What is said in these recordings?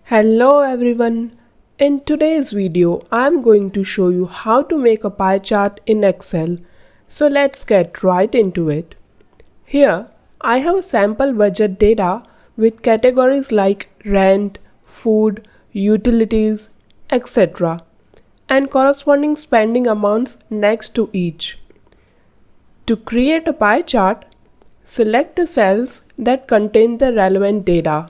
Hello everyone. In today's video, I'm going to show you how to make a pie chart in Excel. So let's get right into it. Here, I have a sample budget data with categories like rent, food, utilities, etc. and corresponding spending amounts next to each. To create a pie chart, select the cells that contain the relevant data.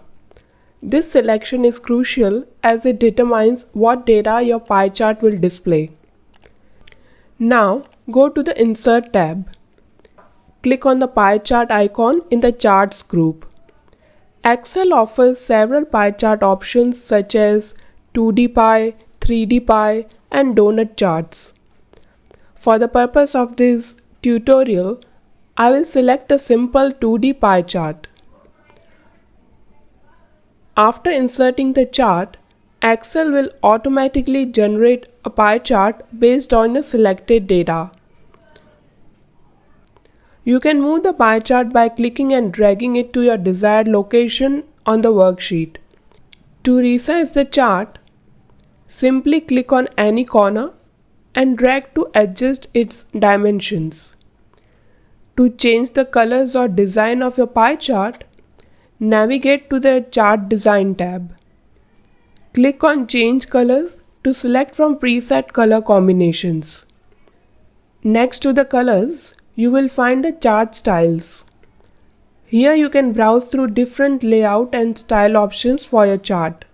This selection is crucial as it determines what data your pie chart will display. Now go to the Insert tab. Click on the pie chart icon in the Charts group. Excel offers several pie chart options such as 2D pie, 3D pie, and donut charts. For the purpose of this tutorial, I will select a simple 2D pie chart. After inserting the chart, Excel will automatically generate a pie chart based on the selected data. You can move the pie chart by clicking and dragging it to your desired location on the worksheet. To resize the chart, simply click on any corner and drag to adjust its dimensions. To change the colors or design of your pie chart, navigate to the Chart Design tab. Click on Change Colors to select from preset color combinations. Next to the colors, you will find the chart styles. Here you can browse through different layout and style options for your chart.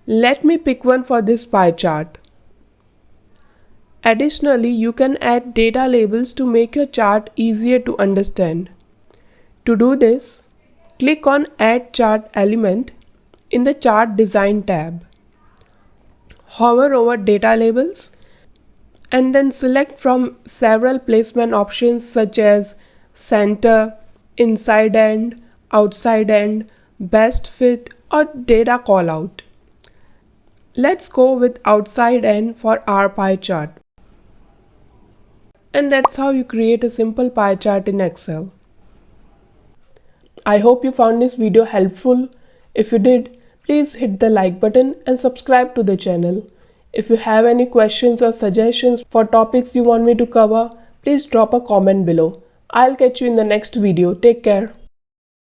Let me pick one for this pie chart. Additionally, you can add data labels to make your chart easier to understand. To do this, click on Add Chart Element in the Chart Design tab. Hover over Data Labels and then select from several placement options such as Center, Inside End, Outside End, Best Fit, or Data Callout. Let's go with Outside End for our pie chart. And that's how you create a simple pie chart in Excel. I hope you found this video helpful. If you did, please hit the like button and subscribe to the channel. If you have any questions or suggestions for topics you want me to cover, please drop a comment below. I'll catch you in the next video. Take care.